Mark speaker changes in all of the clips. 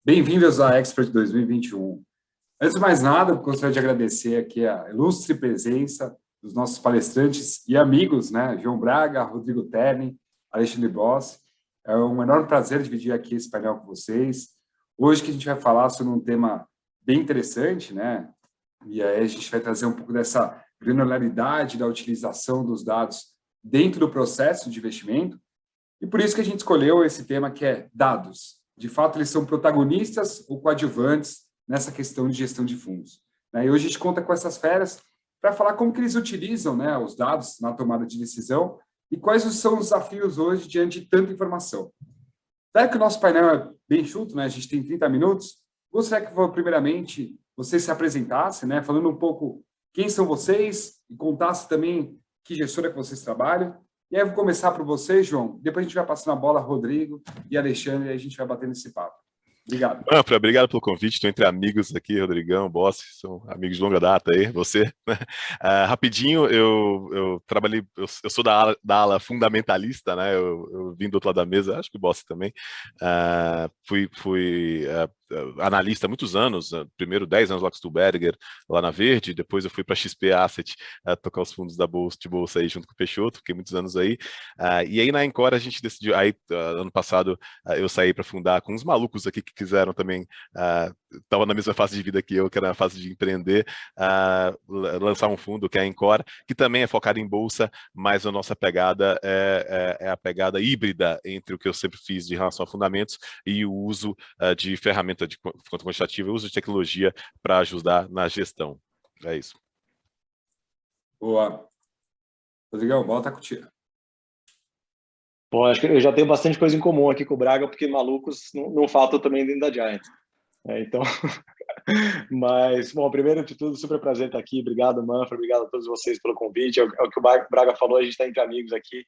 Speaker 1: Bem-vindos à Expert 2021. Antes de mais nada, eu gostaria de agradecer aqui a ilustre presença dos nossos palestrantes e amigos, né? João Braga, Rodrigo Terni, Alexandre Boss. É um enorme prazer dividir aqui esse painel com vocês. Hoje que a gente vai falar sobre um tema bem interessante, né? E aí a gente vai trazer um pouco dessa granularidade da utilização dos dados dentro do processo de investimento. E por isso que a gente escolheu esse tema que é dados. De fato, eles são protagonistas ou coadjuvantes nessa questão de gestão de fundos. E hoje a gente conta com essas feras para falar como que eles utilizam, né, os dados na tomada de decisão e quais são os desafios hoje diante de tanta informação. Daí que o nosso painel é bem enxuto, né, a gente tem 30 minutos, gostaria que, primeiramente, você se apresentasse, né, falando um pouco quem são vocês e contasse também que gestora que vocês trabalham. E aí eu vou começar por você, João. Depois a gente vai passando a bola a Rodrigo e Alexandre e a gente vai batendo esse papo. Obrigado.
Speaker 2: Manfra, obrigado pelo convite. Estou entre amigos aqui, Rodrigão, Boss, são amigos de longa data aí, você. Rapidinho, eu trabalhei, eu sou da ala fundamentalista, né? Eu vim do outro lado da mesa, acho que o Boss também. Fui analista há muitos anos, primeiro 10 anos lá com o Stuberger, lá na Verde, depois eu fui para a XP Asset tocar os fundos da bolsa, de bolsa aí junto com o Peixoto, fiquei muitos anos aí. E aí na Encore a gente decidiu, aí ano passado eu saí para fundar com uns malucos aqui que quiseram também, estava na mesma fase de vida que eu, que era na fase de empreender, lançar um fundo que é a Encore, que também é focado em bolsa, mas a nossa pegada é a pegada híbrida entre o que eu sempre fiz de relação a fundamentos e o uso de ferramentas de conta quantitativa, uso de tecnologia para ajudar na gestão. É isso.
Speaker 1: Boa. Rodrigão, a bola está contigo.
Speaker 3: Bom, acho que eu já tenho bastante coisa em comum aqui com o Braga, porque malucos não faltam também dentro da Giant. Então, mas, bom, primeiro de tudo, super prazer estar aqui. Obrigado, Manfra, obrigado a todos vocês pelo convite. É o que o Braga falou, a gente está entre amigos aqui.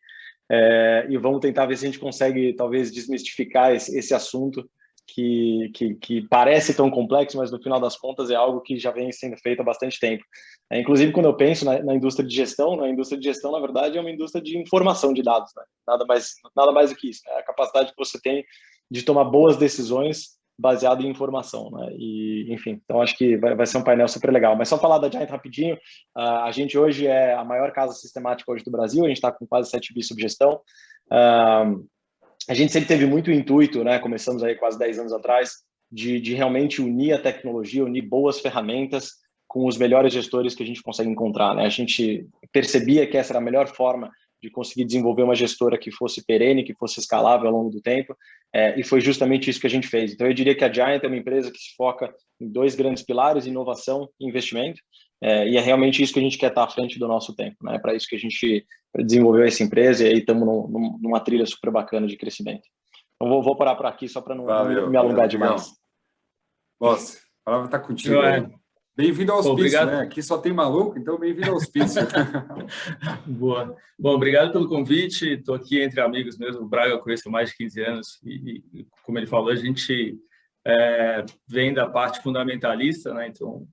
Speaker 3: E vamos tentar ver se a gente consegue, talvez, desmistificar esse assunto que parece tão complexo, mas no final das contas é algo que já vem sendo feito há bastante tempo. Inclusive, quando eu penso na indústria de gestão, na verdade, é uma indústria de informação de dados, né? Nada mais do que isso, né? A capacidade que você tem de tomar boas decisões baseado em informação, né? E, enfim, então acho que vai ser um painel super legal. Mas só falar da Giant rapidinho, a gente hoje é a maior casa sistemática hoje do Brasil, a gente está com quase 7 bi sob gestão. A gente sempre teve muito intuito, né? Começamos aí quase 10 anos atrás, de realmente unir a tecnologia, unir boas ferramentas com os melhores gestores que a gente consegue encontrar, né? A gente percebia que essa era a melhor forma de conseguir desenvolver uma gestora que fosse perene, que fosse escalável ao longo do tempo, e foi justamente isso que a gente fez. Então, eu diria que a Giant é uma empresa que se foca em 2 grandes pilares, inovação e investimento, e é realmente isso que a gente quer estar à frente do nosso tempo, né? Para isso que a gente desenvolveu essa empresa e aí estamos numa trilha super bacana de crescimento. Então, vou parar por aqui só para não me alongar demais.
Speaker 1: Nossa, a palavra está contigo. Bem-vindo ao hospício, né? Aqui só tem maluco, então bem-vindo ao hospício.
Speaker 4: Boa. Bom, obrigado pelo convite. Estou aqui entre amigos mesmo. O Braga eu conheço há mais de 15 anos e como ele falou, a gente vem da parte fundamentalista, né? Então,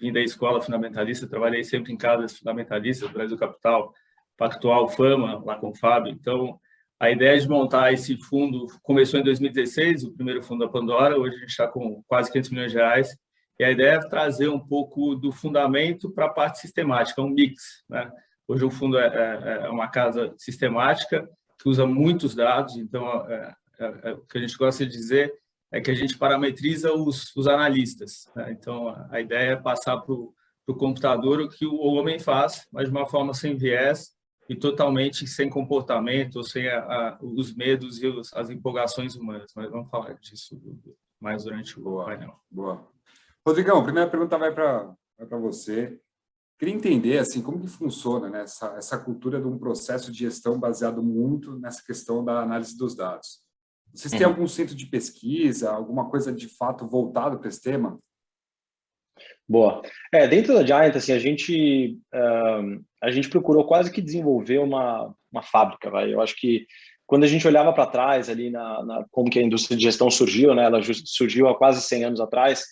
Speaker 4: vim da escola fundamentalista, trabalhei sempre em casas fundamentalistas, Brasil Capital, Pactual, Fama, lá com o Fábio. Então, a ideia de montar esse fundo começou em 2016, o primeiro fundo da Pandora. Hoje a gente está com quase 500 milhões de reais. E a ideia é trazer um pouco do fundamento para a parte sistemática, um mix, né? Hoje o fundo é uma casa sistemática que usa muitos dados, então o que a gente gosta de dizer é que a gente parametriza os analistas, né? Então a ideia é passar para o computador o que o homem faz, mas de uma forma sem viés e totalmente sem comportamento, ou sem os medos e as empolgações humanas. Mas vamos falar disso mais durante o painel.
Speaker 1: Boa. Rodrigão, a primeira pergunta vai para você. Queria entender assim, como que funciona, né, essa cultura de um processo de gestão baseado muito nessa questão da análise dos dados. Vocês têm algum centro de pesquisa, alguma coisa de fato voltado para esse tema?
Speaker 3: Boa. Dentro da Giant, assim, a gente procurou quase que desenvolver uma fábrica, vai. Eu acho que quando a gente olhava para trás ali como que a indústria de gestão surgiu, né, ela surgiu há quase 100 anos atrás.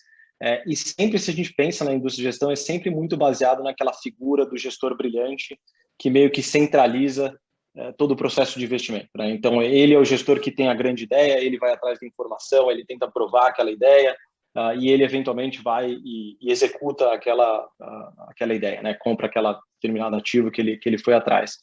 Speaker 3: E sempre, se a gente pensa na indústria de gestão, é sempre muito baseado naquela figura do gestor brilhante que meio que centraliza todo o processo de investimento, né? Então, ele é o gestor que tem a grande ideia, ele vai atrás da informação, ele tenta provar aquela ideia, e ele eventualmente vai e executa aquela ideia, né? Compra aquela determinado ativo que ele foi atrás.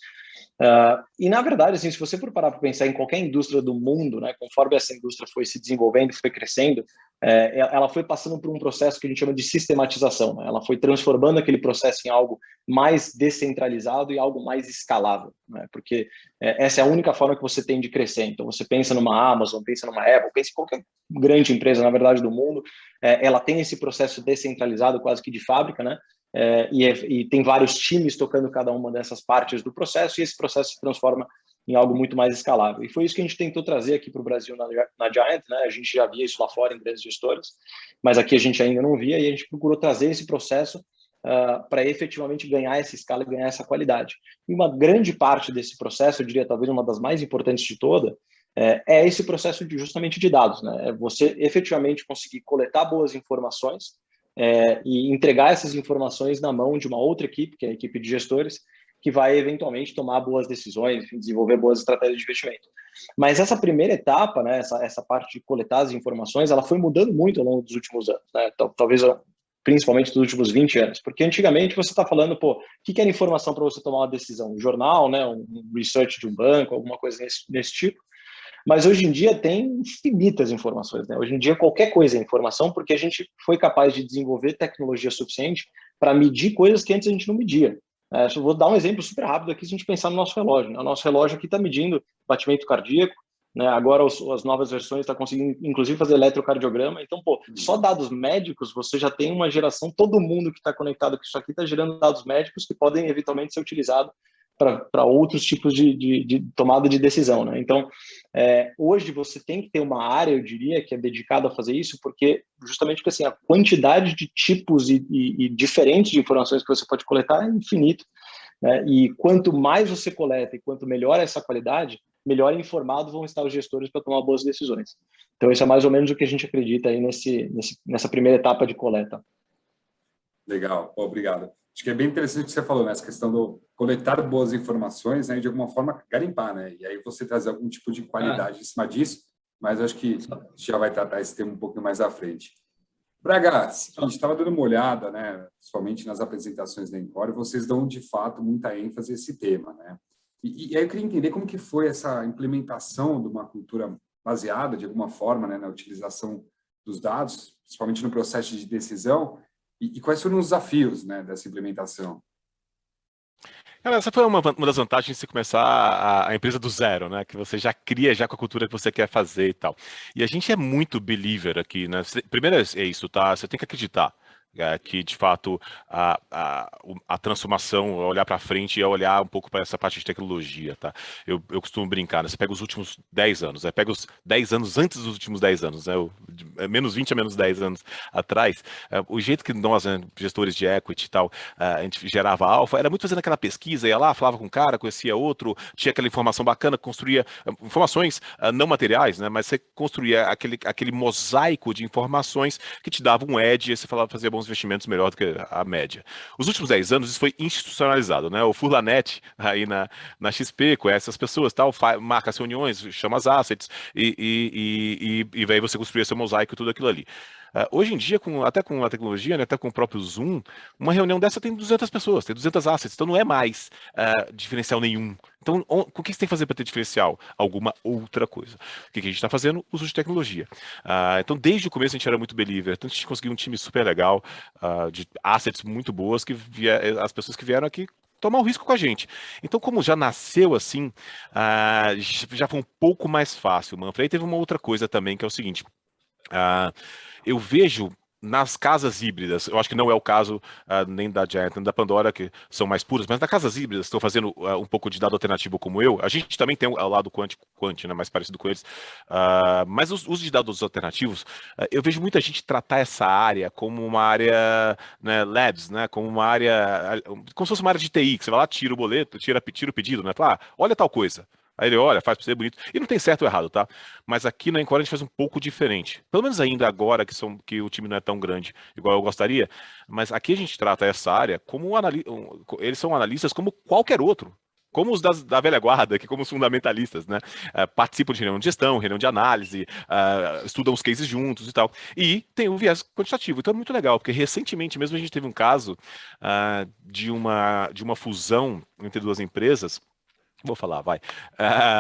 Speaker 3: E na verdade, assim, se você for parar para pensar em qualquer indústria do mundo, né, conforme essa indústria foi se desenvolvendo, foi crescendo, ela foi passando por um processo que a gente chama de sistematização, né? Ela foi transformando aquele processo em algo mais descentralizado e algo mais escalável, né? Porque essa é a única forma que você tem de crescer. Então, você pensa numa Amazon, pensa numa Apple, pensa em qualquer grande empresa, na verdade, do mundo, ela tem esse processo descentralizado quase que de fábrica, né? E tem vários times tocando cada uma dessas partes do processo, e esse processo se transforma em algo muito mais escalável. E foi isso que a gente tentou trazer aqui para o Brasil na Giant, né? A gente já via isso lá fora em grandes gestoras, mas aqui a gente ainda não via, e a gente procurou trazer esse processo para efetivamente ganhar essa escala e ganhar essa qualidade. E uma grande parte desse processo, eu diria talvez uma das mais importantes de toda, é esse processo justamente de dados, né? É você efetivamente conseguir coletar boas informações e entregar essas informações na mão de uma outra equipe, que é a equipe de gestores, que vai eventualmente tomar boas decisões, enfim, desenvolver boas estratégias de investimento. Mas essa primeira etapa, né, essa parte de coletar as informações, ela foi mudando muito ao longo dos últimos anos, né? Talvez principalmente dos últimos 20 anos, porque antigamente você está falando, o que era informação para você tomar uma decisão? Um jornal, né, um research de um banco, alguma coisa nesse tipo. Mas hoje em dia tem infinitas informações, né? Hoje em dia qualquer coisa é informação, porque a gente foi capaz de desenvolver tecnologia suficiente para medir coisas que antes a gente não media. Eu vou dar um exemplo super rápido aqui se a gente pensar no nosso relógio, né? O nosso relógio aqui está medindo batimento cardíaco, né? Agora as novas versões estão conseguindo inclusive fazer eletrocardiograma. Então, só dados médicos você já tem uma geração, todo mundo que está conectado com isso aqui está gerando dados médicos que podem eventualmente ser utilizados para outros tipos de tomada de decisão, né? Então, hoje você tem que ter uma área, eu diria, que é dedicada a fazer isso, justamente porque assim, a quantidade de tipos e diferentes de informações que você pode coletar é infinito, né? E quanto mais você coleta e quanto melhor essa qualidade, melhor informados vão estar os gestores para tomar boas decisões. Então, isso é mais ou menos o que a gente acredita aí nessa primeira etapa de coleta.
Speaker 1: Legal, obrigado. Acho que é bem interessante o que você falou, né? Essa questão do coletar boas informações, né? E de alguma forma garimpar, né? E aí você trazer algum tipo de qualidade em cima disso, mas acho que a gente já vai tratar esse tema um pouquinho mais à frente. Braga, a gente estava dando uma olhada, né? Principalmente nas apresentações da Encore, vocês dão de fato muita ênfase a esse tema, né? E aí eu queria entender como que foi essa implementação de uma cultura baseada, de alguma forma, né, na utilização dos dados, principalmente no processo de decisão. E quais foram os desafios, né, dessa implementação?
Speaker 2: Cara, essa foi uma das vantagens de você começar a empresa do zero, né? Que você já cria já com a cultura que você quer fazer e tal. E a gente é muito believer aqui, né? Primeiro é isso, tá? Você tem que acreditar. Que de fato a transformação, olhar para frente e olhar um pouco para essa parte de tecnologia, tá? Eu costumo brincar, né? Você pega os últimos 10 anos, né? Pega os 10 anos antes dos últimos 10 anos, né? Menos 20 a menos 10 anos atrás, o jeito que nós, né, gestores de equity e tal, a gente gerava alfa, era muito fazendo aquela pesquisa, ia lá, falava com um cara, conhecia outro, tinha aquela informação bacana, construía informações não materiais, né? Mas você construía aquele mosaico de informações que te dava um edge e você falava, fazia bons investimentos melhor do que a média. Os últimos 10 anos isso foi institucionalizado, né? O Furlanet aí na XP conhece as pessoas, tal, marca as reuniões, chama as assets e aí você construía seu mosaico e tudo aquilo ali. Hoje em dia, até com a tecnologia, né, até com o próprio Zoom, uma reunião dessa tem 200 pessoas, tem 200 assets, então não é mais diferencial nenhum. Então, o que você tem que fazer para ter diferencial? Alguma outra coisa. O que a gente está fazendo? Uso de tecnologia. Então, desde o começo a gente era muito believer, então a gente conseguiu um time super legal, de assets muito boas, as pessoas que vieram aqui tomar o risco com a gente. Então, como já nasceu assim, já foi um pouco mais fácil, Manfred. Aí teve uma outra coisa também, que é o seguinte, eu vejo nas casas híbridas, eu acho que não é o caso nem da Giant, nem da Pandora, que são mais puras, mas nas casas híbridas que estão fazendo um pouco de dado alternativo como eu, a gente também tem o lado quant, né, mais parecido com eles, mas os usos de dados alternativos, eu vejo muita gente tratar essa área como uma área, né, labs, né, como uma área, como se fosse uma área de TI, que você vai lá, tira o boleto, tira o pedido, né, fala, olha tal coisa. Aí ele olha, faz pra ser bonito. E não tem certo ou errado, tá? Mas aqui na Encore a gente faz um pouco diferente. Pelo menos ainda agora que o time não é tão grande igual eu gostaria. Mas aqui a gente trata essa área como eles são analistas como qualquer outro. como os da velha guarda, que como os fundamentalistas, né, participam de reunião de gestão, reunião de análise, estudam os cases juntos e tal. E tem um viés quantitativo. Então é muito legal, porque recentemente mesmo a gente teve um caso de uma fusão entre duas empresas. Vou falar, vai.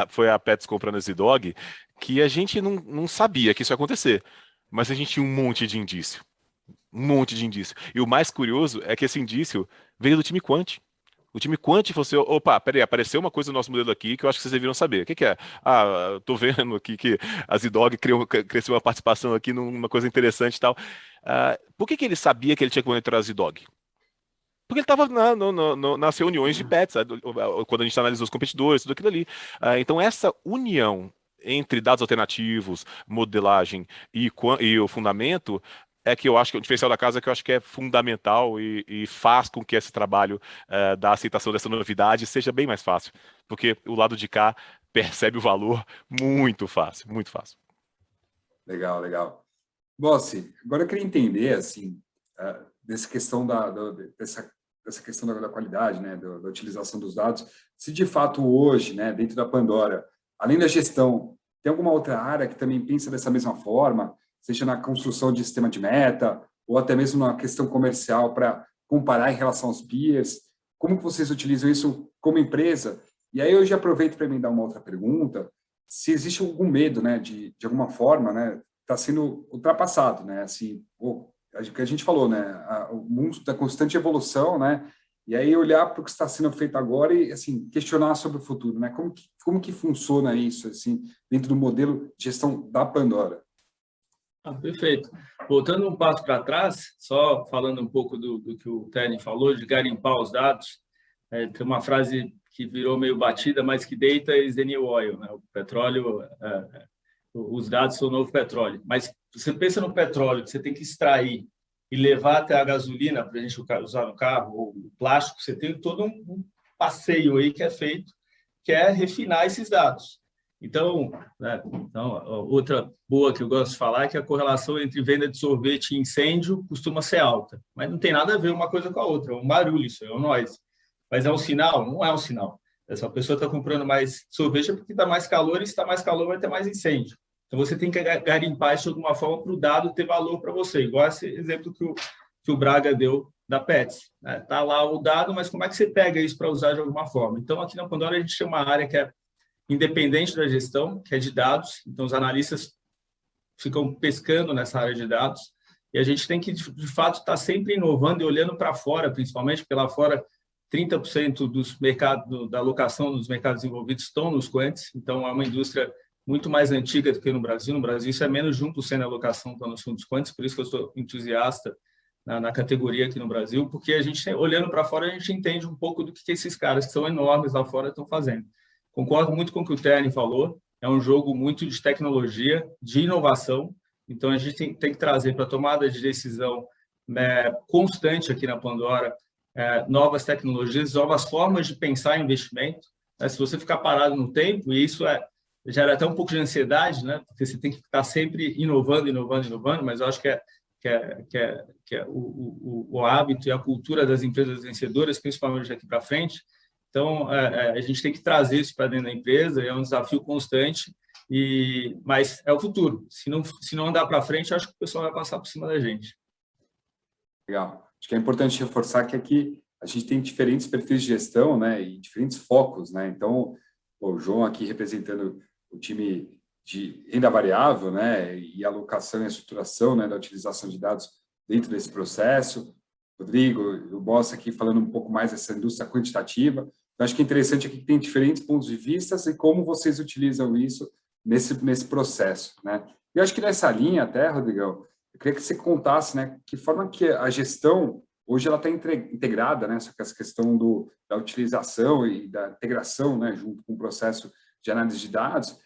Speaker 2: Foi a Pets comprando a Zidog, que a gente não sabia que isso ia acontecer, mas a gente tinha um monte de indício. Um monte de indício. E o mais curioso é que esse indício veio do time Quant. O time Quant falou assim, opa, peraí, apareceu uma coisa no nosso modelo aqui que eu acho que vocês deveriam saber. O que é? Eu tô vendo aqui que a Zidog cresceu uma participação aqui numa coisa interessante e tal. Por que ele sabia que ele tinha que monitorar a Zidog? Porque ele estava nas reuniões de pets, quando a gente analisou os competidores, tudo aquilo ali. Então, essa união entre dados alternativos, modelagem e o fundamento é que eu acho que o diferencial da casa é que eu acho que é fundamental e faz com que esse trabalho da aceitação dessa novidade seja bem mais fácil. Porque o lado de cá percebe o valor muito fácil, muito fácil.
Speaker 1: Legal, legal. Bossi, agora eu queria entender, assim, dessa questão dessa questão da qualidade, né, da utilização dos dados, se de fato hoje, né, dentro da Pandora, além da gestão, tem alguma outra área que também pensa dessa mesma forma, seja na construção de sistema de meta, ou até mesmo na questão comercial para comparar em relação aos peers? Como que vocês utilizam isso como empresa? E aí eu já aproveito para me dar uma outra pergunta, se existe algum medo, né, de alguma forma, né, está sendo ultrapassado, né, assim, o que a gente falou, né, o mundo está constante evolução, né, e aí olhar para o que está sendo feito agora e, assim, questionar sobre o futuro, né, como que funciona isso, assim, dentro do modelo de gestão da Pandora?
Speaker 4: Perfeito. Voltando um passo para trás, só falando um pouco do que o Terni falou, de garimpar os dados, tem uma frase que virou meio batida, mas que data is the new oil, né? O petróleo, os dados são o novo petróleo. Mas você pensa no petróleo, que você tem que extrair e levar até a gasolina para a gente usar no carro, ou o plástico, você tem todo um passeio aí que é feito, que é refinar esses dados. Então, outra boa que eu gosto de falar é que a correlação entre venda de sorvete e incêndio costuma ser alta, mas não tem nada a ver uma coisa com a outra, é um barulho, isso é um noise. Mas é um sinal? Não é um sinal. Essa pessoa está comprando mais sorvete porque está mais calor, e se está mais calor vai ter mais incêndio. Então, você tem que garimpar isso de alguma forma para o dado ter valor para você, igual esse exemplo que o Braga deu da Pets. Está lá o dado, mas como é que você pega isso para usar de alguma forma? Então, aqui na Pandora, a gente tem uma área que é independente da gestão, que é de dados. Então, os analistas ficam pescando nessa área de dados e a gente tem que, de fato, estar sempre inovando e olhando para fora, principalmente, porque lá fora 30% dos mercados, da alocação dos mercados envolvidos estão nos quants, então é uma indústria muito mais antiga do que no Brasil. No Brasil, isso é menos de 1% da alocação está nos fundos quants, por isso que eu estou entusiasta na categoria aqui no Brasil, porque a gente, olhando para fora, a gente entende um pouco do que esses caras que são enormes lá fora estão fazendo. Concordo muito com o que o Terni falou, é um jogo muito de tecnologia, de inovação, então a gente tem que trazer para a tomada de decisão, né, constante aqui na Pandora, novas tecnologias, novas formas de pensar em investimento. Se você ficar parado no tempo, e isso gera até um pouco de ansiedade, né, porque você tem que estar sempre inovando, mas eu acho que é o hábito e a cultura das empresas vencedoras, principalmente daqui para frente. Então, a gente tem que trazer isso para dentro da empresa, é um desafio constante, mas é o futuro. Se não andar para frente, acho que o pessoal vai passar por cima da gente.
Speaker 1: Legal. Acho que é importante reforçar que aqui a gente tem diferentes perfis de gestão, né, e diferentes focos, né? Então, o João aqui representando o time de renda variável, né, e alocação e estruturação, né, da utilização de dados dentro desse processo. Rodrigo, o Boss aqui falando um pouco mais dessa indústria quantitativa. Então, acho que é interessante aqui que tem diferentes pontos de vista e como vocês utilizam isso nesse processo, né? E eu acho que nessa linha até, Rodrigão, eu queria que você contasse, né, que forma que a gestão, hoje ela está integrada, né, essa questão da utilização e da integração, né, junto com o processo de análise de dados.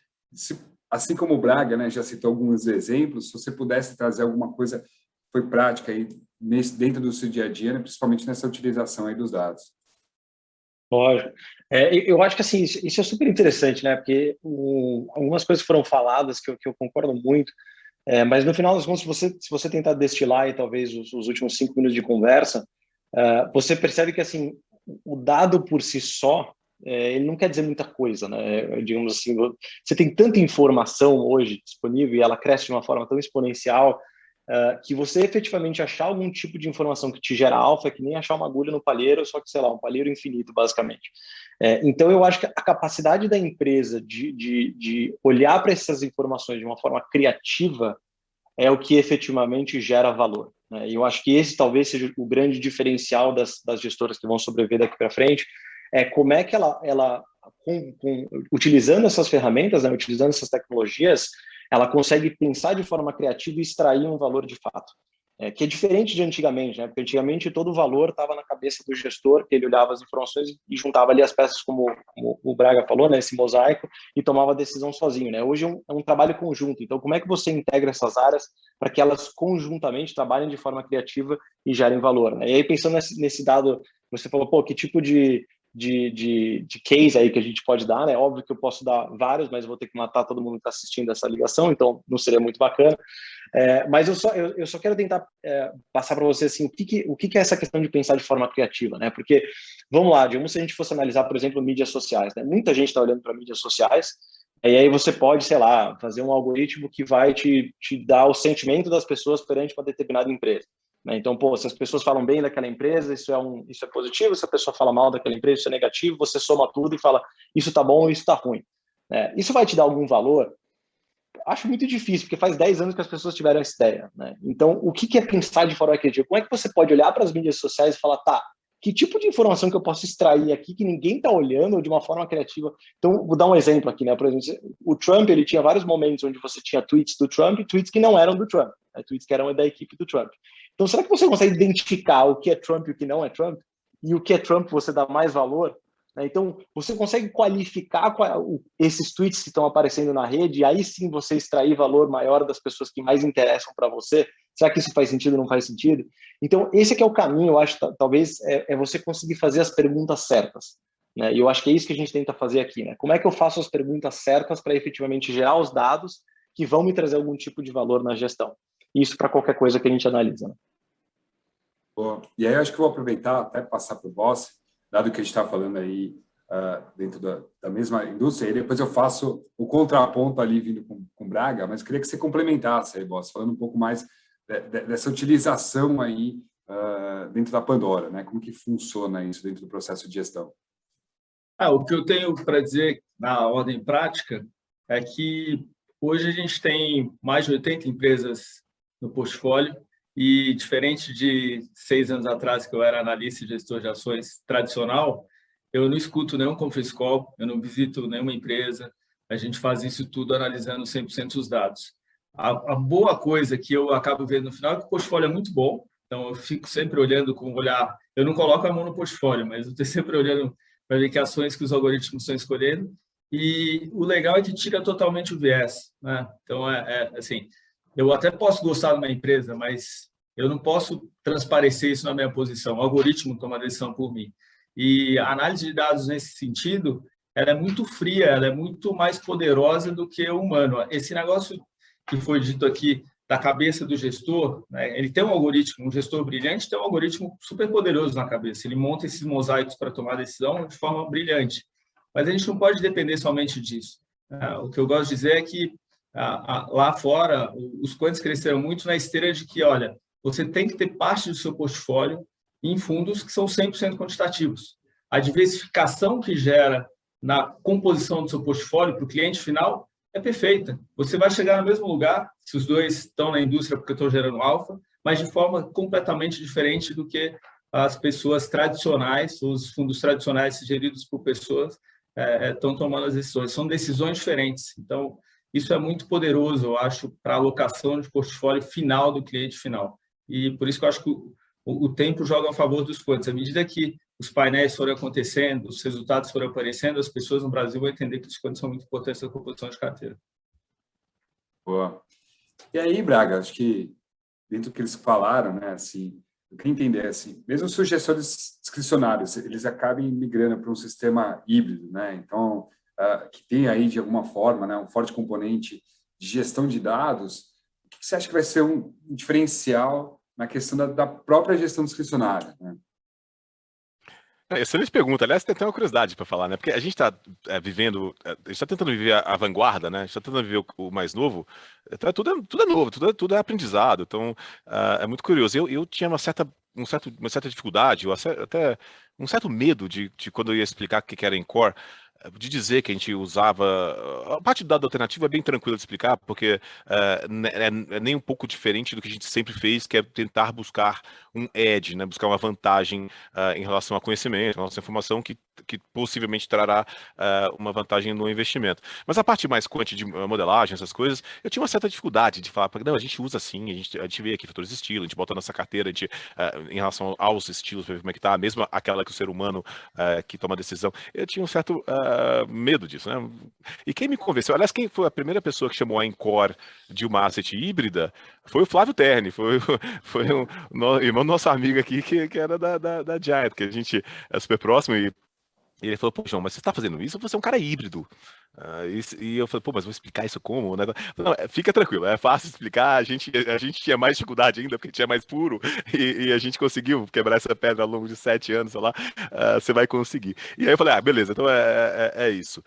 Speaker 1: Assim como o Braga, né, já citou alguns exemplos, se você pudesse trazer alguma coisa que foi prática aí dentro do seu dia a dia, né, principalmente nessa utilização aí dos dados.
Speaker 3: Lógico. Eu acho que assim, isso é super interessante, né? Porque algumas coisas foram faladas que eu concordo muito, mas no final das contas, se você tentar destilar aí, talvez os últimos 5 minutos de conversa, você percebe que assim, o dado por si só, ele não quer dizer muita coisa, né? Digamos assim, você tem tanta informação hoje disponível e ela cresce de uma forma tão exponencial que você efetivamente achar algum tipo de informação que te gera alfa é que nem achar uma agulha no palheiro, só que, sei lá, um palheiro infinito, basicamente. Então, eu acho que a capacidade da empresa de olhar para essas informações de uma forma criativa é o que efetivamente gera valor, né? E eu acho que esse talvez seja o grande diferencial das gestoras que vão sobreviver daqui para frente, como é que ela utilizando essas ferramentas, né, utilizando essas tecnologias, ela consegue pensar de forma criativa e extrair um valor de fato. Que é diferente de antigamente, né? Porque antigamente todo o valor estava na cabeça do gestor, que ele olhava as informações e juntava ali as peças, como o Braga falou, né? Esse mosaico, e tomava a decisão sozinho, né? Hoje é um trabalho conjunto. Então, como é que você integra essas áreas para que elas conjuntamente trabalhem de forma criativa e gerem valor, né? E aí, pensando nesse dado, você falou, pô, que tipo de case aí que a gente pode dar, né? Óbvio que eu posso dar vários, mas eu vou ter que matar todo mundo que está assistindo essa ligação, então não seria muito bacana. Mas eu só quero tentar passar para você assim, o que é essa questão de pensar de forma criativa, né? Porque, vamos lá, digamos, se a gente fosse analisar, por exemplo, mídias sociais, né? Muita gente está olhando para mídias sociais, e aí você pode, sei lá, fazer um algoritmo que vai te dar o sentimento das pessoas perante uma determinada empresa. Então, pô, se as pessoas falam bem daquela empresa, isso é positivo. Se a pessoa fala mal daquela empresa, isso é negativo. Você soma tudo e fala, isso tá bom ou isso tá ruim. Isso vai te dar algum valor? Acho muito difícil, porque faz 10 anos que as pessoas tiveram essa ideia, né? Então, o que é pensar de forma criativa? Como é que você pode olhar para as mídias sociais e falar, tá, que tipo de informação que eu posso extrair aqui que ninguém está olhando de uma forma criativa? Então, vou dar um exemplo aqui, né? Por exemplo, o Trump, ele tinha vários momentos onde você tinha tweets do Trump e tweets que não eram do Trump, né? Tweets que eram da equipe do Trump. Então, será que você consegue identificar o que é Trump e o que não é Trump? E o que é Trump você dá mais valor? Então, você consegue qualificar esses tweets que estão aparecendo na rede e aí sim você extrair valor maior das pessoas que mais interessam para você? Será que isso faz sentido ou não faz sentido? Então, esse aqui é o caminho, eu acho, talvez, você conseguir fazer as perguntas certas, né? E eu acho que é isso que a gente tenta fazer aqui, né? Como é que eu faço as perguntas certas para efetivamente gerar os dados que vão me trazer algum tipo de valor na gestão? Isso para qualquer coisa que a gente analisa, né?
Speaker 1: Bom, e aí eu acho que eu vou aproveitar até passar para o Boss, dado que a gente está falando aí dentro da mesma indústria, e depois eu faço o contraponto ali vindo com Braga, mas queria que você complementasse aí, Boss, falando um pouco mais dessa utilização aí dentro da Pandora, né? Como que funciona isso dentro do processo de gestão?
Speaker 4: O que eu tenho para dizer na ordem prática é que hoje a gente tem mais de 80 empresas no portfólio e, diferente de 6 anos atrás, que eu era analista e gestor de ações tradicional, eu não escuto nenhum conference call, eu não visito nenhuma empresa, a gente faz isso tudo analisando 100% os dados. A boa coisa que eu acabo vendo no final é que o portfólio é muito bom, então eu fico sempre olhando com o olhar, eu não coloco a mão no portfólio, mas eu estou sempre olhando para ver que ações que os algoritmos estão escolhendo, e o legal é que tira totalmente o viés, né? Então, assim, eu até posso gostar de uma empresa, mas eu não posso transparecer isso na minha posição, o algoritmo toma a decisão por mim. E a análise de dados nesse sentido, ela é muito fria, ela é muito mais poderosa do que o humano. Esse negócio que foi dito aqui da cabeça do gestor, né? Ele tem um algoritmo, um gestor brilhante tem um algoritmo super poderoso na cabeça, ele monta esses mosaicos para tomar decisão de forma brilhante, mas a gente não pode depender somente disso. O que eu gosto de dizer é que lá fora, os quants cresceram muito na esteira de que, olha, você tem que ter parte do seu portfólio em fundos que são 100% quantitativos. A diversificação que gera na composição do seu portfólio para o cliente final é perfeita. Você vai chegar no mesmo lugar, se os dois estão na indústria porque estão gerando alfa, mas de forma completamente diferente do que as pessoas tradicionais, os fundos tradicionais geridos por pessoas estão tomando as decisões. São decisões diferentes. Então, isso é muito poderoso, eu acho, para a alocação de portfólio final do cliente final. E por isso que eu acho que o tempo joga a favor dos quants. À medida que os painéis forem acontecendo, os resultados forem aparecendo, as pessoas no Brasil vão entender que os quants são muito importantes na composição de carteira.
Speaker 1: Boa. E aí, Braga, acho que dentro do que eles falaram, né, assim, eu queria entender, assim, mesmo os gestores discricionários, eles acabam migrando para um sistema híbrido, né, então, que tem aí, de alguma forma, né, um forte componente de gestão de dados. O que você acha que vai ser um diferencial na questão da própria gestão discricionária, né?
Speaker 2: Excelente pergunta. Aliás, tem até uma curiosidade para falar, né? Porque a gente está vivendo, a gente está tentando viver a vanguarda, né? A gente está tentando viver o mais novo. Então, tudo é novo, tudo é aprendizado. Então, é muito curioso. Eu tinha uma certa dificuldade, ou até um certo medo de quando eu ia explicar o que era Encore, de dizer que a gente usava. A parte do dado alternativo é bem tranquila de explicar, porque é nem um pouco diferente do que a gente sempre fez, que é tentar buscar um edge, né? Buscar uma vantagem em relação a conhecimento, em relação à informação que possivelmente trará uma vantagem no investimento. Mas a parte mais quant de modelagem, essas coisas, eu tinha uma certa dificuldade de falar, não, a gente usa assim, a gente vê aqui fatores de estilo, a gente bota nessa carteira, a gente, em relação aos estilos, para ver como é que tá, mesmo aquela que o ser humano que toma a decisão, eu tinha um certo medo disso, né? E quem me convenceu, aliás, quem foi a primeira pessoa que chamou a Encore de uma asset híbrida foi o Flávio Terni, foi um irmão do nosso amigo aqui que era da Giant, que a gente é super próximo e ele falou, pô, João, mas você está fazendo isso ou você é um cara híbrido? E eu falei, pô, mas vou explicar isso como? Né? Não, fica tranquilo, é fácil explicar, a gente tinha mais dificuldade ainda, porque tinha mais puro, e a gente conseguiu quebrar essa pedra ao longo de 7 anos, sei lá, você vai conseguir. E aí eu falei, beleza, então é isso.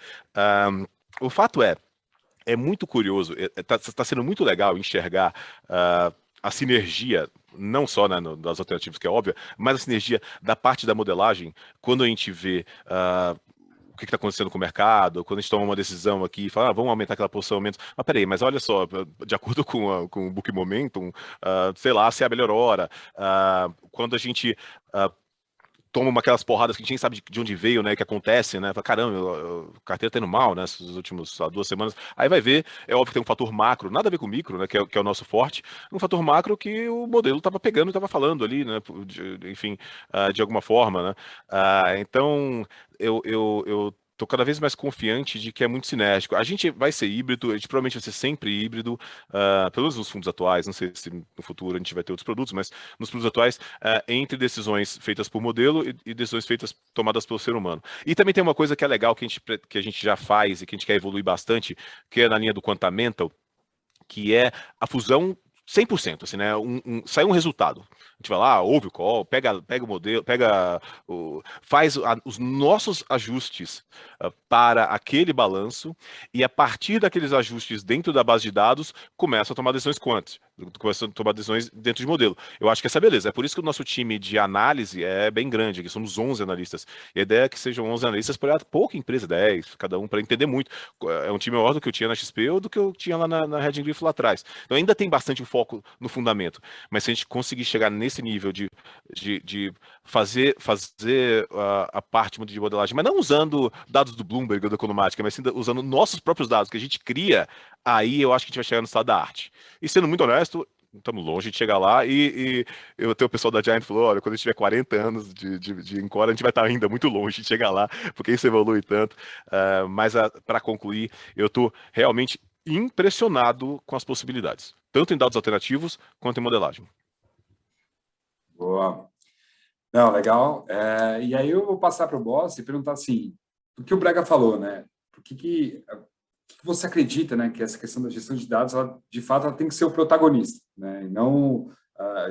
Speaker 2: O fato é muito curioso, está sendo muito legal enxergar a sinergia, não só das alternativas, que é óbvia, mas a sinergia da parte da modelagem, quando a gente vê o que está acontecendo com o mercado, quando a gente toma uma decisão aqui e fala, vamos aumentar aquela posição, mas peraí, mas olha só, de acordo com o Book Momentum, sei lá, se é a melhor hora, quando a gente toma aquelas porradas que a gente nem sabe de onde veio, né, que acontece, né, fala, caramba, a carteira tá indo mal, né, essas últimas 2 semanas, aí vai ver, é óbvio que tem um fator macro, nada a ver com o micro, né, que é o nosso forte, um fator macro que o modelo estava pegando e estava falando ali, né, enfim, de alguma forma, né, então eu tô cada vez mais confiante de que é muito sinérgico. A gente vai ser híbrido, a gente provavelmente vai ser sempre híbrido, pelo menos nos fundos atuais, não sei se no futuro a gente vai ter outros produtos, mas nos produtos atuais, entre decisões feitas por modelo e decisões tomadas pelo ser humano. E também tem uma coisa que é legal que a gente já faz e que a gente quer evoluir bastante, que é na linha do Quantamental, que é a fusão 100%, assim, né? Sai um resultado. A gente vai lá, ouve o call, pega o modelo, faz os nossos ajustes para aquele balanço e a partir daqueles ajustes dentro da base de dados começa a tomar decisões quant, começa a tomar decisões dentro de modelo. Eu acho que essa é a beleza. É por isso que o nosso time de análise é bem grande, aqui somos 11 analistas. E a ideia é que sejam 11 analistas para pouca empresa, 10, cada um, para entender muito. É um time maior do que eu tinha na XP ou do que eu tinha lá na Red Griff lá atrás. Então ainda tem bastante foco no fundamento, mas se a gente conseguir chegar nesse nível de fazer a parte de modelagem, mas não usando dados do Bloomberg ou da Economática, mas sim usando nossos próprios dados que a gente cria, aí eu acho que a gente vai chegar no estado da arte. E sendo muito honesto, estamos longe de chegar lá e eu tenho o pessoal da Giant falou, olha, quando a gente tiver 40 anos de Encore, a gente vai estar ainda muito longe de chegar lá, porque isso evolui tanto. Mas para concluir, eu estou realmente impressionado com as possibilidades, tanto em dados alternativos quanto em modelagem.
Speaker 1: Boa. Não, legal. E aí eu vou passar para o Boss e perguntar assim, o que o Braga falou, né? Por que você acredita, né, que essa questão da gestão de dados, de fato, ela tem que ser o protagonista, né? E não,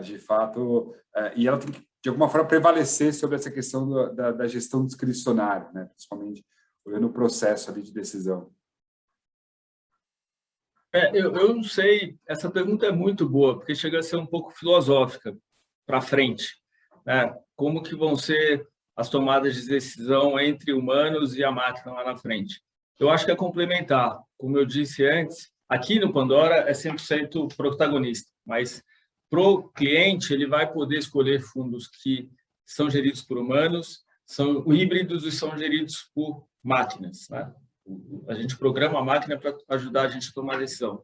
Speaker 1: de fato, e ela tem que, de alguma forma, prevalecer sobre essa questão da gestão discricionária, né? Principalmente olhando o processo ali de decisão.
Speaker 4: Eu não sei, essa pergunta é muito boa, porque chega a ser um pouco filosófica para frente, né? Como que vão ser as tomadas de decisão entre humanos e a máquina lá na frente? Eu acho que é complementar. Como eu disse antes, aqui no Pandora é 100% protagonista, mas para o cliente ele vai poder escolher fundos que são geridos por humanos, são híbridos e são geridos por máquinas, né? A gente programa a máquina para ajudar a gente a tomar decisão.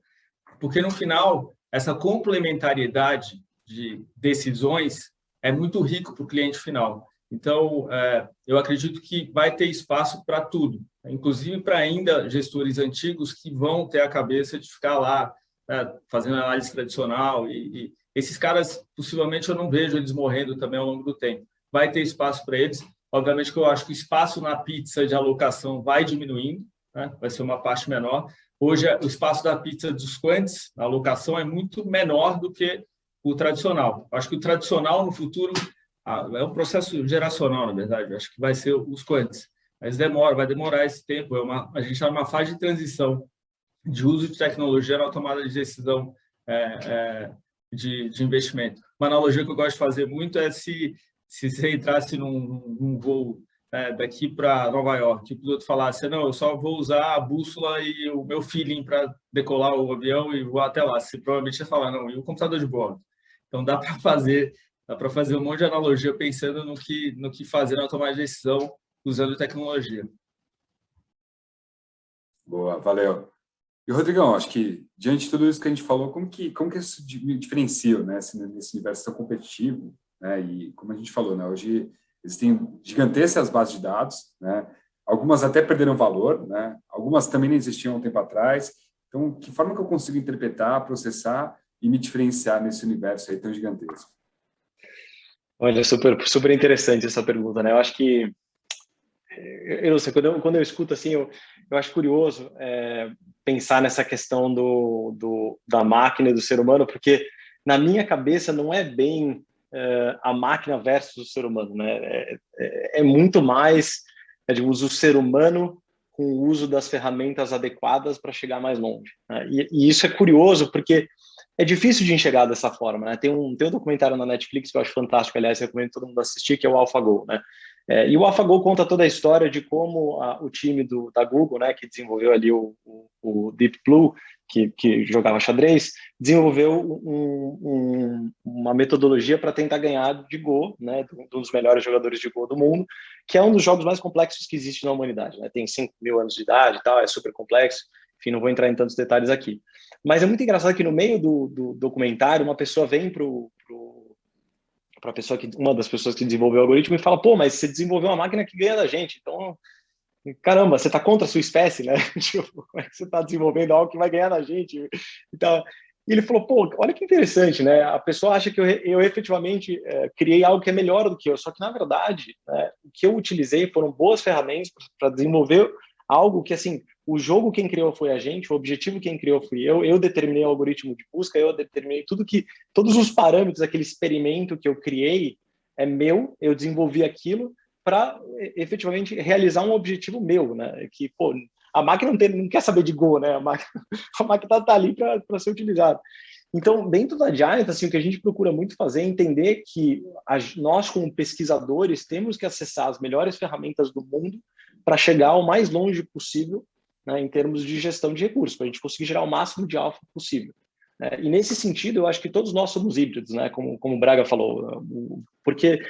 Speaker 4: Porque, no final, essa complementariedade de decisões é muito rico para o cliente final. Então, eu acredito que vai ter espaço para tudo, inclusive para ainda gestores antigos que vão ter a cabeça de ficar lá fazendo análise tradicional. E esses caras, possivelmente, eu não vejo eles morrendo também ao longo do tempo. Vai ter espaço para eles. Obviamente que eu acho que o espaço na pizza de alocação vai diminuindo, né? Vai ser uma parte menor. Hoje, o espaço da pizza dos quants, a alocação é muito menor do que o tradicional. Eu acho que o tradicional, no futuro, é um processo geracional, na verdade, eu acho que vai ser os quants, mas vai demorar esse tempo, a gente está numa fase de transição de uso de tecnologia na tomada de decisão de investimento. Uma analogia que eu gosto de fazer muito é se você entrasse num voo daqui para Nova York, e o piloto falasse, não, eu só vou usar a bússola e o meu feeling para decolar o avião e voar até lá. Você provavelmente ia falar, não, e o computador de bordo? Então, dá para fazer um monte de analogia pensando no que fazer na tomada de decisão usando tecnologia.
Speaker 1: Boa, valeu. E, Rodrigão, acho que, diante de tudo isso que a gente falou, como que isso diferencia, né, nesse universo tão competitivo, né, e como a gente falou, né, hoje existem gigantescas bases de dados, né, algumas até perderam valor, né, algumas também não existiam há um tempo atrás. Então, que forma que eu consigo interpretar, processar e me diferenciar nesse universo aí tão gigantesco?
Speaker 3: Olha, super interessante essa pergunta, né? Eu acho que, eu não sei, quando eu escuto assim, eu acho curioso pensar nessa questão da máquina e do ser humano, porque na minha cabeça não é bem a máquina versus o ser humano, né? É muito mais, digamos, o ser humano com o uso das ferramentas adequadas para chegar mais longe, né? E isso é curioso, porque é difícil de enxergar dessa forma, né? Tem um documentário na Netflix que eu acho fantástico, aliás, recomendo todo mundo assistir, que é o AlphaGo, né? E o AlphaGo conta toda a história de como o time da Google, né, que desenvolveu ali o Deep Blue, que jogava xadrez, desenvolveu uma metodologia para tentar ganhar de Go, né, de um dos melhores jogadores de Go do mundo, que é um dos jogos mais complexos que existe na humanidade, né? Tem 5.000 anos de idade e tal, é super complexo. Enfim, não vou entrar em tantos detalhes aqui. Mas é muito engraçado que no meio do documentário, uma pessoa vem para uma das pessoas que desenvolveu o algoritmo e fala, pô, mas você desenvolveu uma máquina que ganha da gente, então, caramba, você está contra a sua espécie, né? Tipo, como é que você está desenvolvendo algo que vai ganhar da gente? Então, e ele falou, pô, olha que interessante, né? A pessoa acha que eu efetivamente criei algo que é melhor do que eu, só que, na verdade, né, o que eu utilizei foram boas ferramentas para desenvolver algo que, assim, o jogo quem criou foi a gente, o objetivo quem criou fui eu determinei o algoritmo de busca, eu determinei todos os parâmetros daquele experimento que eu criei é meu, eu desenvolvi aquilo para efetivamente realizar um objetivo meu, né? Que, pô, a máquina não quer saber de Go, né? A máquina está ali para ser utilizada. Então, dentro da Giant, assim, o que a gente procura muito fazer é entender que nós, como pesquisadores, temos que acessar as melhores ferramentas do mundo para chegar o mais longe possível, né, em termos de gestão de recursos, para a gente conseguir gerar o máximo de alfa possível. E nesse sentido, eu acho que todos nós somos híbridos, né, como o Braga falou, porque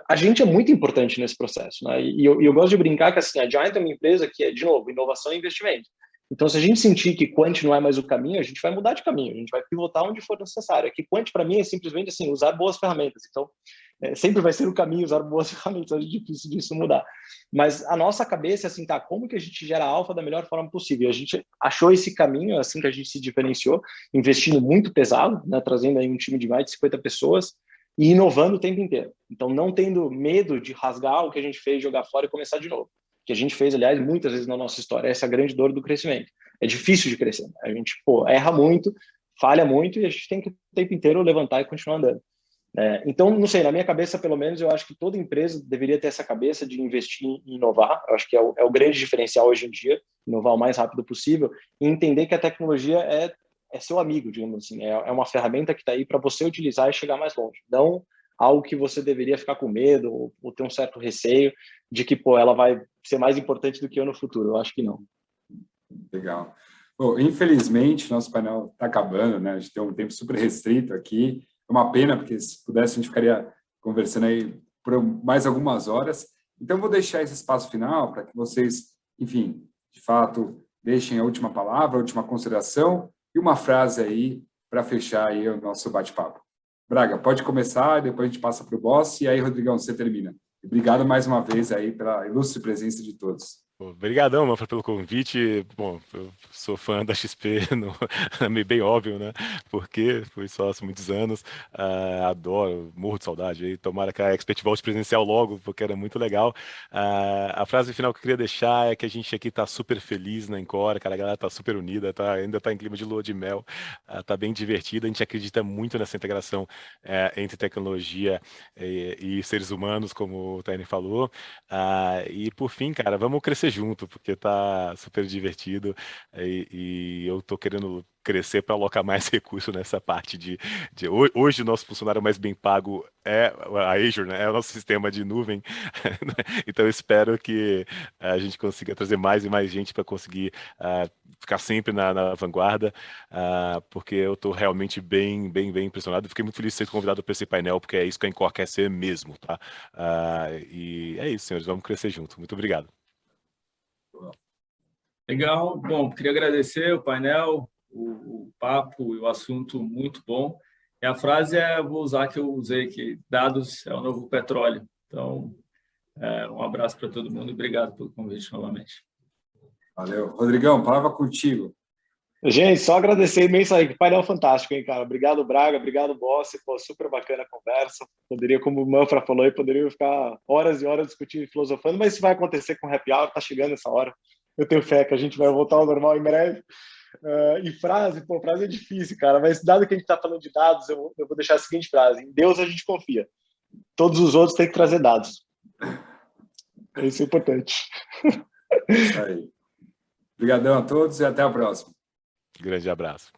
Speaker 3: a gente é muito importante nesse processo, né, e eu gosto de brincar que assim, a Giant é uma empresa que é, de novo, inovação e investimento. Então, se a gente sentir que Quant não é mais o caminho, a gente vai mudar de caminho, a gente vai pivotar onde for necessário. Que Quant, para mim, é simplesmente assim, usar boas ferramentas. Então, sempre vai ser o caminho usar boas ferramentas, é difícil disso mudar. Mas a nossa cabeça é assim, tá, como que a gente gera alfa da melhor forma possível? E a gente achou esse caminho, assim que a gente se diferenciou, investindo muito pesado, né, trazendo aí um time de mais de 50 pessoas e inovando o tempo inteiro. Então, não tendo medo de rasgar o que a gente fez, jogar fora e começar de novo. Que a gente fez, aliás, muitas vezes na nossa história. Essa é a grande dor do crescimento. É difícil de crescer. A gente, erra muito, falha muito e a gente tem que o tempo inteiro levantar e continuar andando. Então, não sei, na minha cabeça, pelo menos, eu acho que toda empresa deveria ter essa cabeça de investir em inovar. Eu acho que é o grande diferencial hoje em dia, inovar o mais rápido possível e entender que a tecnologia é seu amigo, digamos assim. É uma ferramenta que está aí para você utilizar e chegar mais longe. Não algo que você deveria ficar com medo ou ter um certo receio de que, ela vai ser mais importante do que eu no futuro. Eu acho que não.
Speaker 1: Legal. Bom, infelizmente, nosso painel está acabando, né? A gente tem um tempo super restrito aqui. É uma pena, porque se pudesse, a gente ficaria conversando aí por mais algumas horas. Então, vou deixar esse espaço final para que vocês, enfim, de fato, deixem a última palavra, a última consideração e uma frase aí para fechar aí o nosso bate-papo. Braga, pode começar, depois a gente passa para o boss, e aí, Rodrigão, você termina. Obrigado mais uma vez aí pela ilustre presença de todos.
Speaker 2: Obrigadão, Manfra, pelo convite. Bom, eu sou fã da XP, é meio bem óbvio, né? Porque fui sócio há muitos anos, adoro, morro de saudade. E tomara que a Expert volte presencial logo, porque era muito legal. A frase final que eu queria deixar é que a gente aqui tá super feliz na Encore, cara, a galera tá super unida, ainda tá em clima de lua de mel, tá bem divertida. A gente acredita muito nessa integração entre tecnologia e seres humanos, como o Taine falou. E por fim, cara, vamos crescer junto, porque tá super divertido e eu tô querendo crescer para alocar mais recurso nessa parte hoje o nosso funcionário mais bem pago é a Azure, né? É o nosso sistema de nuvem. Então eu espero que a gente consiga trazer mais e mais gente para conseguir ficar sempre na vanguarda, porque eu tô realmente bem impressionado. Fiquei muito feliz de ser convidado para esse painel, porque é isso que a Encore quer ser mesmo, tá? E é isso, senhores, vamos crescer junto. Muito obrigado.
Speaker 4: Legal. Bom, queria agradecer o painel, o papo e o assunto muito bom. E a frase vou usar que eu usei, que dados é o novo petróleo. Então, um abraço para todo mundo e obrigado pelo convite novamente.
Speaker 1: Valeu. Rodrigão, palavra contigo.
Speaker 3: Gente, só agradecer imenso aí, que painel fantástico, hein, cara? Obrigado, Braga, obrigado, Bossi, pô, super bacana a conversa. Poderia, como o Manfra falou aí, poderia ficar horas e horas discutindo e filosofando, mas isso vai acontecer com o Happy Hour, tá chegando essa hora. Eu tenho fé que a gente vai voltar ao normal em breve. E frase é difícil, cara, mas dado que a gente tá falando de dados, eu vou deixar a seguinte frase: em Deus a gente confia. Todos os outros têm que trazer dados. Isso é importante.
Speaker 1: Isso aí. Obrigadão a todos e até a próxima.
Speaker 2: Grande abraço.